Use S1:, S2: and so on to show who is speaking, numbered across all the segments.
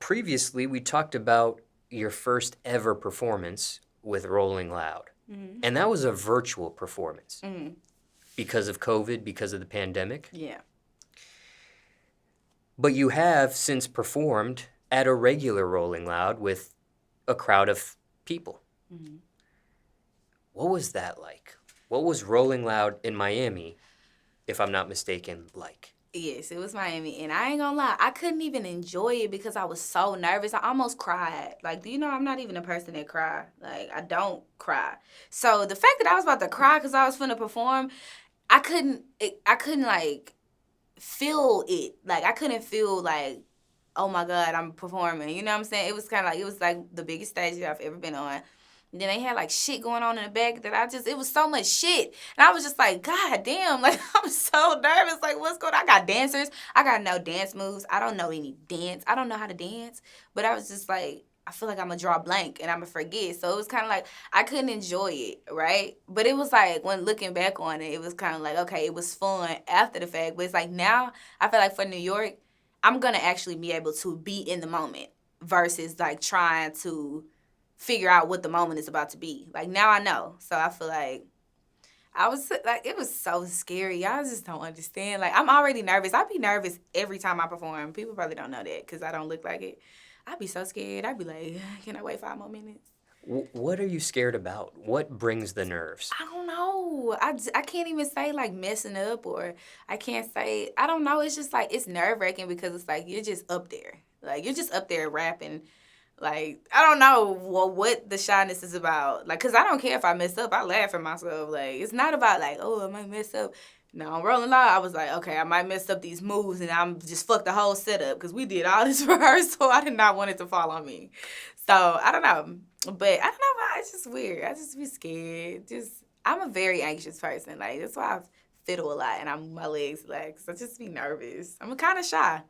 S1: previously we talked about your first ever performance with Rolling Loud.
S2: Mm-hmm.
S1: And that was a virtual performance
S2: Mm-hmm.
S1: because of COVID, because of the pandemic.
S2: Yeah.
S1: But you have since performed at a regular Rolling Loud with a crowd of people.
S2: Mm-hmm.
S1: What was that like? What was Rolling Loud in Miami, if I'm not mistaken, like?
S2: Yes, it was Miami, and I ain't gonna lie, I couldn't even enjoy it because I was so nervous. I almost cried. Like, do you know I'm not even a person that cry? Like, I don't cry. So the fact that I was about to cry because I was finna perform, I couldn't like feel it. Like, I couldn't feel like, oh my God, I'm performing. You know what I'm saying? It was kind of like, it was like the biggest stage that I've ever been on. And then they had like shit going on in the back that it was so much shit. And I was just like, God damn, like I'm so nervous. Like, what's going on? I got dancers. I got no dance moves. I don't know any dance. I don't know how to dance. But I was just like, I feel like I'm going to draw a blank and I'm going to forget. So it was kind of like, I couldn't enjoy it, right? But it was like, when looking back on it, it was kind of like, okay, it was fun after the fact. But it's like now, I feel like for New York, I'm going to actually be able to be in the moment versus like trying to figure out what the moment is about to be. Like, now I know. So I feel like I was like, it was so scary. Y'all just don't understand. Like, I'm already nervous. I be nervous every time I perform. People probably don't know that because I don't look like it. I'd be so scared. I'd be like, can I wait 5 more minutes?
S1: What are you scared about? What brings the nerves?
S2: I don't know. I can't even say, like, messing up or I can't say, I don't know. It's just, like, it's nerve-wracking because it's, like, you're just up there. Like, you're just up there rapping. Like, I don't know what the shyness is about. Like, because I don't care if I mess up. I laugh at myself. Like, it's not about, like, oh, I might mess up. No, I'm Rolling Loud. I was like, okay, I might mess up these moves and I'm just fuck the whole setup because we did all this rehearsal. I did not want it to fall on me. So, I don't know. But I don't know why. It's just weird. I just be scared. I'm a very anxious person. Like, that's why I fiddle a lot and I move my legs like, so I just be nervous. I'm kind of shy.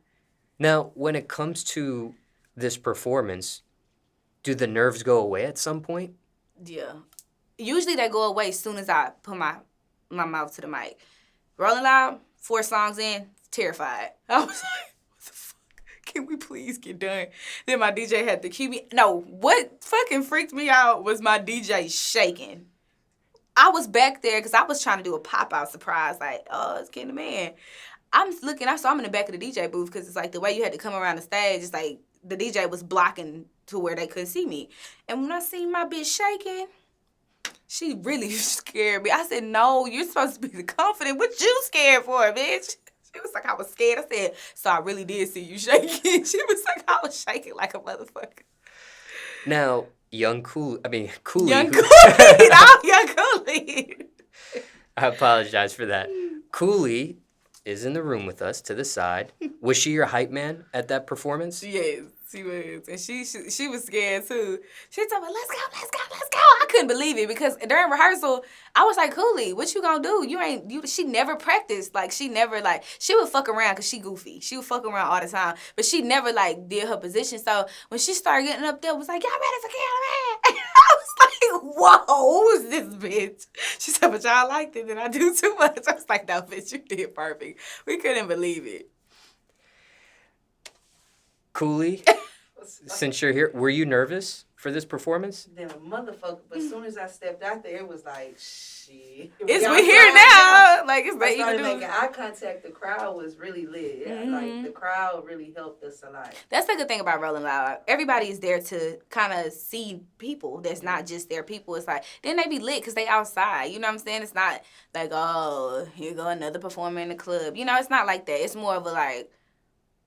S1: Now, when it comes to this performance, do the nerves go away at some point?
S2: Yeah. Usually they go away as soon as I put my mouth to the mic. Rolling Loud, 4 songs in, terrified. I was like, what the fuck? Can we please get done? Then my DJ had to cue me. No, what fucking freaked me out was my DJ shaking. I was back there because I was trying to do a pop-out surprise. Like, oh, it's KenTheMan. I'm in the back of the DJ booth because it's like the way you had to come around the stage, it's like the DJ was blocking to where they couldn't see me. And when I seen my bitch shaking, she really scared me. I said, no, you're supposed to be confident. What you scared for, bitch? She was like, I was scared. I said, so I really did see you shaking. She was like, I was shaking like a motherfucker.
S1: Now, Cooley.
S2: Young Cooley. Young Cooley.
S1: I apologize for that. Cooley is in the room with us to the side. Was she your hype man at that performance?
S2: Yes, she was. And she was scared too. She told me, let's go. I couldn't believe it because during rehearsal, I was like, Cooley, what you gonna do? She never practiced. Like, she never, like, she would fuck around because she goofy. She would fuck around all the time. But she never, like, did her position. So when she started getting up there, was like, y'all ready for KenTheMan? I was like, whoa, who's this bitch? She said, but y'all liked it and I do too much. I was like, no, bitch, you did perfect. We couldn't believe it.
S1: Cooley, since you're here, were you nervous for this performance?
S3: Then a motherfucker, but as soon as I stepped out there, it was like, shit.
S2: We here now. Like, it's
S3: I started making eye contact. The crowd was really lit.
S2: Mm-hmm.
S3: Like, the crowd really helped us a lot.
S2: That's the good thing about Rolling Loud. Everybody is there to kind of see people that's not just their people. It's like, then they be lit because they outside. You know what I'm saying? It's not like, oh, here go another performer in the club. You know, it's not like that. It's more of a like,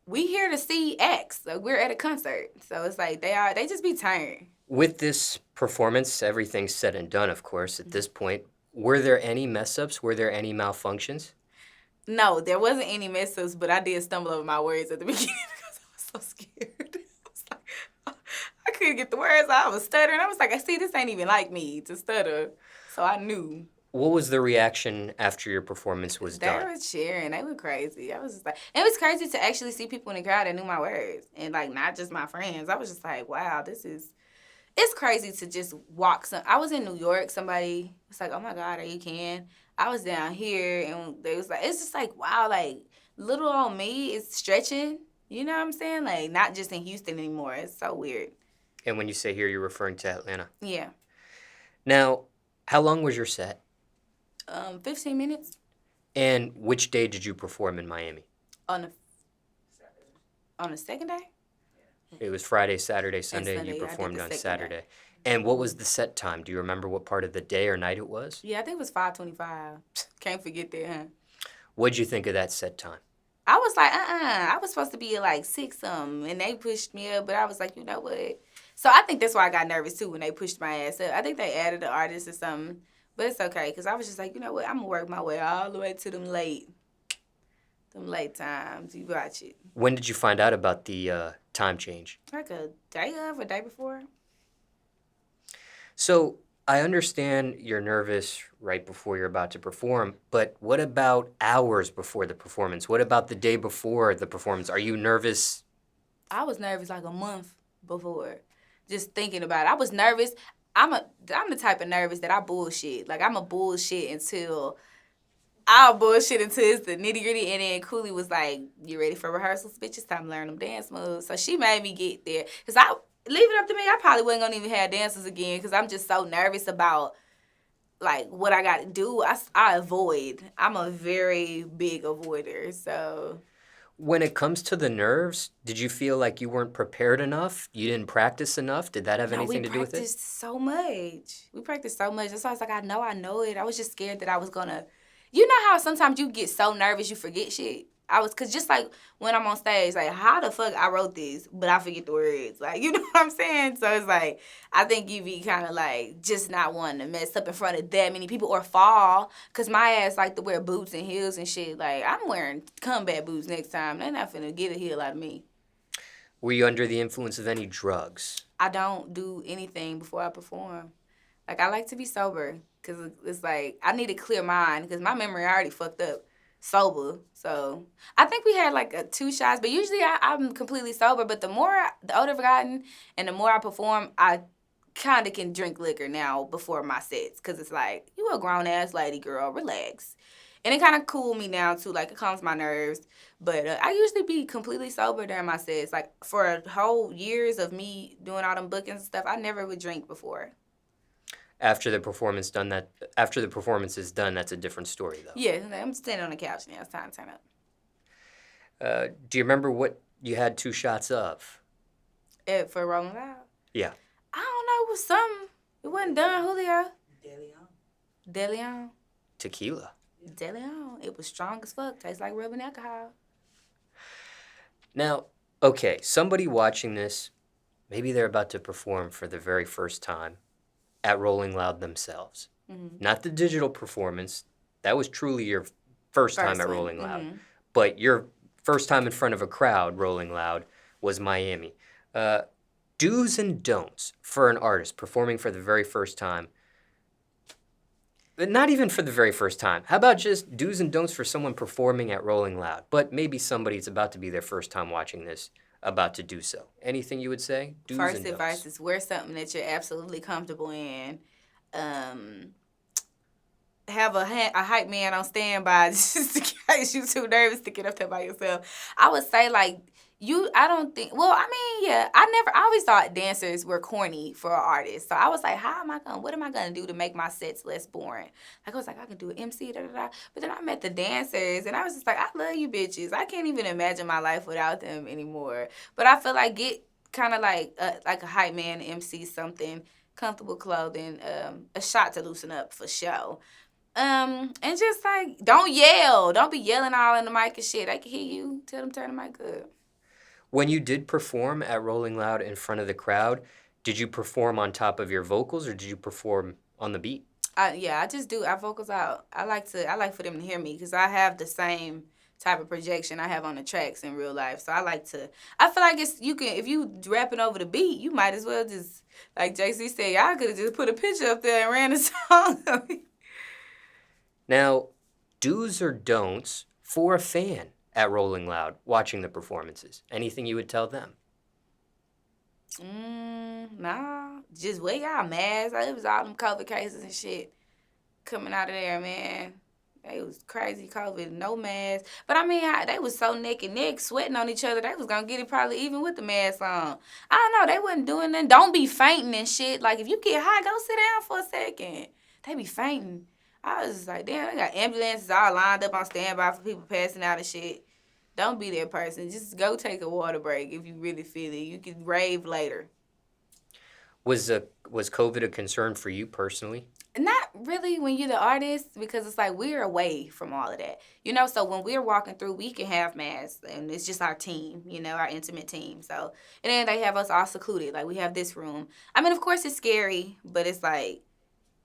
S2: we here to see acts. Like, we're at a concert. So it's like, they just be turned.
S1: With this performance, everything's said and done, of course, at this point. Were there any mess-ups? Were there any malfunctions?
S2: No, there wasn't any mess-ups, but I did stumble over my words at the beginning because I was so scared. I was like, I couldn't get the words out. I was stuttering. I was like, see, this ain't even like me to stutter. So I knew.
S1: What was the reaction after your performance was done?
S2: They were cheering. They were crazy. I was just like, it was crazy to actually see people in the crowd that knew my words and, like, not just my friends. I was just like, wow, it's crazy to just walk. I was in New York. Somebody was like, oh, my God, are you Ken? I was down here, and they was like, it's just like, wow, like, little old me is stretching You know what I'm saying? Like, not just in Houston anymore. It's so weird.
S1: And when you say here, you're referring to Atlanta.
S2: Yeah.
S1: Now, how long was your set?
S2: 15 minutes
S1: And which day did you perform in Miami?
S2: on the second day.
S1: It was Friday, Saturday, Sunday, and you
S2: Sunday, I did
S1: performed
S2: the
S1: on
S2: second
S1: Saturday.
S2: day.
S1: And what was the set time? Do you remember what part of the day or night it was?
S2: Yeah, I think it was 5:25. Can't forget that, huh?
S1: What'd you think of that set time?
S2: I was like, I was supposed to be at like 6 something, and they pushed me up, but I was like, you know what? So I think that's why I got nervous too when they pushed my ass up. I think they added an artist or something, but it's okay because I was just like, you know what? I'm gonna work my way all the way to them late times. You watch it.
S1: When did you find out about the time change?
S2: Like a day of, a day before.
S1: So I understand you're nervous right before you're about to perform, but what about hours before the performance? What about the day before the performance? Are you nervous?
S2: I was nervous like a month before, just thinking about it. I was nervous. I'm the type of nervous that I bullshit. Like I'm a bullshit until I'll bullshit until it's the nitty gritty. And then Cooley was like, "You ready for rehearsals, bitch? It's time to learn them dance moves." So she made me get there. Cause leave it up to me, I probably wasn't gonna even have dances again. Cause I'm just so nervous about like what I got to do. I avoid. I'm a very big avoider. So.
S1: When it comes to the nerves, did you feel like you weren't prepared enough? You didn't practice enough? Did that have anything to do with it?
S2: We practiced so much. That's why I was like, I know it. I was just scared that I was going to... You know how sometimes you get so nervous you forget shit? Because just like when I'm on stage, like, how the fuck I wrote this, but I forget the words? Like, you know what I'm saying? So it's like, I think you be kind of like just not wanting to mess up in front of that many people or fall. Because my ass like to wear boots and heels and shit. Like, I'm wearing combat boots next time. They're not finna get a heel out of me.
S1: Were you under the influence of any drugs?
S2: I don't do anything before I perform. Like, I like to be sober because it's like I need a clear mind because my memory already fucked up sober. So I think we had like 2 shots, but usually I'm completely sober. But the older I've gotten and the more I perform, I kind of can drink liquor now before my sets because it's like, you a grown-ass lady, girl, relax. And it kind of cool me down, too. Like, it calms my nerves. But I usually be completely sober during my sets. Like, for whole years of me doing all them bookings and stuff, I never would drink before.
S1: After the performance is done, that's a different story, though.
S2: Yeah, I'm standing on the couch now. It's time to turn up.
S1: Do you remember what you had 2 shots of?
S2: For Rolling Loud?
S1: Yeah.
S2: I don't know. It was something. It wasn't done, Julio. De Leon.
S1: Tequila.
S2: De Leon. It was strong as fuck. Tastes like rubbing alcohol.
S1: Now, okay, somebody watching this, maybe they're about to perform for the very first time at Rolling Loud themselves. Mm-hmm. Not the digital performance. That was truly your first time at Rolling Loud. Mm-hmm. But your first time in front of a crowd, Rolling Loud, was Miami. Do's and don'ts for an artist performing for the very first time. But not even for the very first time. How about just do's and don'ts for someone performing at Rolling Loud? But maybe somebody's about to be their first time watching this, about to do so. Anything you would say? Do's
S2: First
S1: and
S2: advice
S1: don'ts.
S2: is wear something that you're absolutely comfortable in. Have a hype man on standby just in case you're too nervous to get up there by yourself. I would say, like, I always thought dancers were corny for an artist. So I was like, what am I going to do to make my sets less boring? Like, I was like, I can do an MC, da-da-da. But then I met the dancers, and I was just like, I love you bitches. I can't even imagine my life without them anymore. But I feel like get kind of like a hype man, MC, something, comfortable clothing, a shot to loosen up for show. And just like, don't yell. Don't be yelling all in the mic and shit. I can hear you. Tell them turn the mic up.
S1: When you did perform at Rolling Loud in front of the crowd, did you perform on top of your vocals or did you perform on the beat?
S2: I just do. I vocals out. I like for them to hear me because I have the same type of projection I have on the tracks in real life. So I feel like if you rapping over the beat, you might as well just, like JC said, y'all could have just put a picture up there and ran a song.
S1: Now, do's or don'ts for a fan at Rolling Loud watching the performances? Anything you would tell them?
S2: Nah. Just wear y'all masks. It was all them COVID cases and shit coming out of there, man. They was crazy COVID, no mask. But I mean, they was so neck and neck, sweating on each other. They was gonna get it probably even with the mask on. I don't know. They wasn't doing that. Don't be fainting and shit. Like, if you get high, go sit down for a second. They be fainting. I was just like, damn, they got ambulances all lined up on standby for people passing out and shit. Don't be that person. Just go take a water break if you really feel it. You can rave later.
S1: Was COVID a concern for you personally?
S2: Not really when you're the artist, because it's like we're away from all of that. So when we're walking through, we can have masks, and it's just our team, our intimate team. So, and then they have us all secluded. Like, we have this room. I mean, of course, it's scary, but it's like,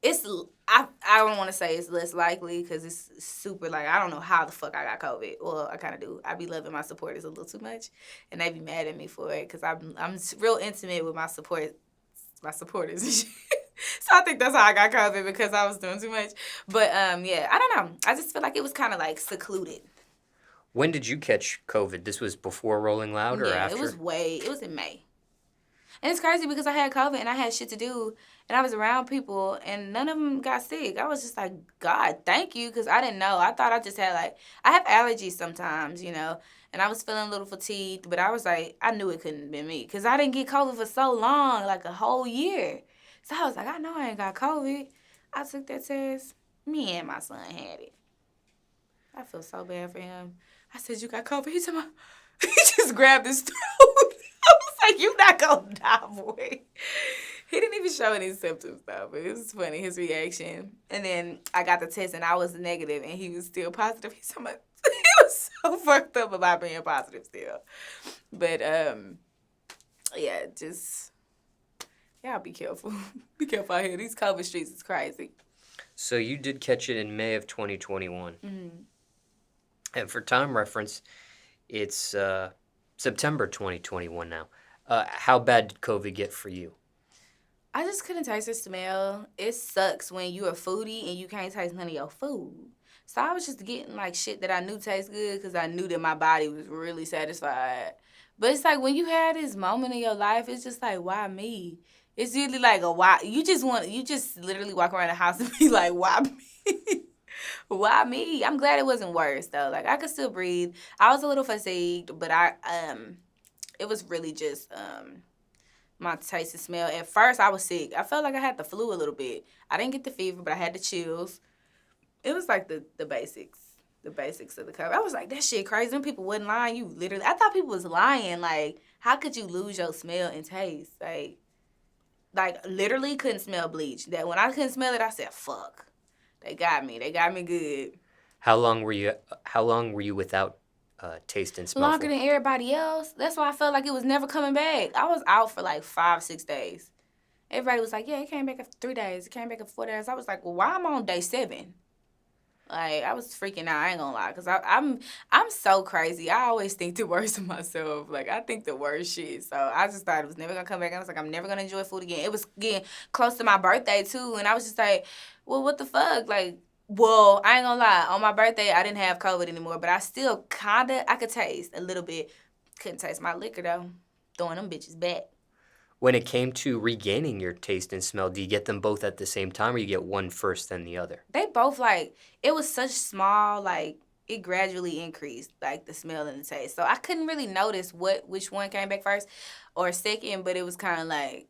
S2: I don't want to say it's less likely, because it's super, like, I don't know how the fuck I got COVID. Well, I kind of do. I be loving my supporters a little too much, and they be mad at me for it, because I'm real intimate with my supporters and shit. So I think that's how I got COVID, because I was doing too much. But yeah, I don't know. I just feel like it was kind of like secluded.
S1: When did you catch COVID? This was before Rolling Loud or after?
S2: It was in May. And it's crazy because I had COVID and I had shit to do, and I was around people and none of them got sick. I was just like, God, thank you, because I didn't know. I thought I just had I have allergies sometimes, and I was feeling a little fatigued, but I was like, I knew it couldn't have been me, because I didn't get COVID for so long, like a whole year. So I was like, I know I ain't got COVID. I took that test. Me and my son had it. I feel so bad for him. I said, you got COVID? He told me, he just grabbed his throat. I was like, you not gonna die, boy. He didn't even show any symptoms, though, but it was funny, his reaction. And then I got the test, and I was negative, and he was still positive. He told me, he was so fucked up about being positive still. But, yeah, just... Y'all be careful. Be careful out here. These COVID streets is crazy.
S1: So you did catch it in May of 2021.
S2: Mm-hmm.
S1: And for time reference, it's September 2021 now. How bad did COVID get for you?
S2: I just couldn't taste the smell. It sucks when you're a foodie and you can't taste none of your food. So I was just getting shit that I knew tastes good, because I knew that my body was really satisfied. But it's like when you have this moment in your life, it's just like, why me? It's really like a why. You just literally walk around the house and be like, why me? Why me? I'm glad it wasn't worse though. Like, I could still breathe. I was a little fatigued, but it was really just my taste and smell. At first, I was sick. I felt like I had the flu a little bit. I didn't get the fever, but I had the chills. It was like the basics. The basics of the COVID. I was like, that shit crazy. Them people wasn't lying. I thought people was lying. Like, how could you lose your smell and taste? Like literally couldn't smell bleach. That when I couldn't smell it, I said, fuck. They got me. They got me good.
S1: How long were you without taste and smell?
S2: Longer than everybody else. That's why I felt like it was never coming back. I was out for 5-6 days. Everybody was like, yeah, it came back after 3 days. It came back after 4 days. I was like, well, why am I on day 7? Like, I was freaking out. I ain't gonna lie, because I'm so crazy. I always think the worst of myself. Like, I think the worst shit. So I just thought it was never gonna come back. I was like, I'm never gonna enjoy food again. It was getting close to my birthday too, and I was just like, well, what the fuck? Like, well, I ain't gonna lie. On my birthday, I didn't have COVID anymore, but I still I could taste a little bit. Couldn't taste my liquor though. Throwing them bitches back.
S1: When it came to regaining your taste and smell, do you get them both at the same time, or you get one first, then the other?
S2: They both, it was such small, it gradually increased, the smell and the taste. So I couldn't really notice which one came back first or second, but it was kind of I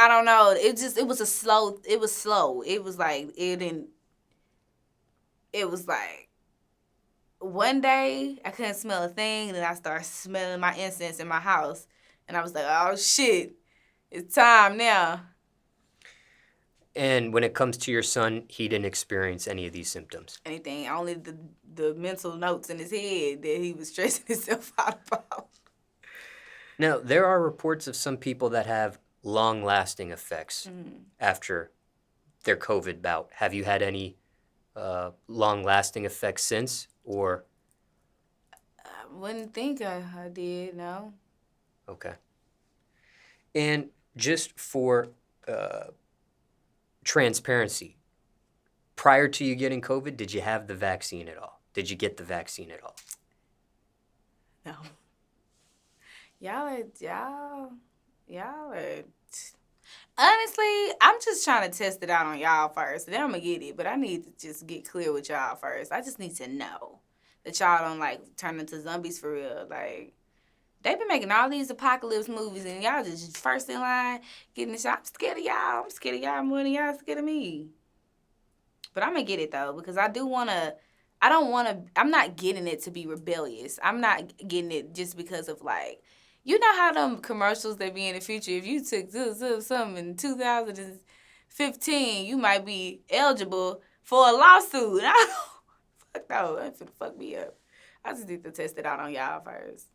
S2: don't know. It was slow. It was one day I couldn't smell a thing, and then I started smelling my incense in my house. And I was like, oh, shit, it's time now.
S1: And when it comes to your son, he didn't experience any of these symptoms?
S2: Anything. Only the mental notes in his head that he was stressing himself out about.
S1: Now, there are reports of some people that have long-lasting effects after their COVID bout. Have you had any long-lasting effects since, or?
S2: I wouldn't think I did, no.
S1: Okay. And just for transparency, prior to you getting COVID, did you have the vaccine at all? Did you get the vaccine at all?
S2: No. Y'all are... Honestly, I'm just trying to test it out on y'all first. Then I'm going to get it. But I need to just get clear with y'all first. I just need to know that y'all don't, like, turn into zombies for real. Like, they been making all these apocalypse movies, and y'all just first in line getting the shot. I'm scared of y'all. I'm scared of y'all more than y'all scared of me. But I'm going to get it, though, because I do want to. I don't want to. I'm not getting it to be rebellious. I'm not getting it just because of, like, you know how them commercials they be in the future, if you took something in 2015, you might be eligible for a lawsuit. Fuck no, that's finna fuck me up. I just need to test it out on y'all first.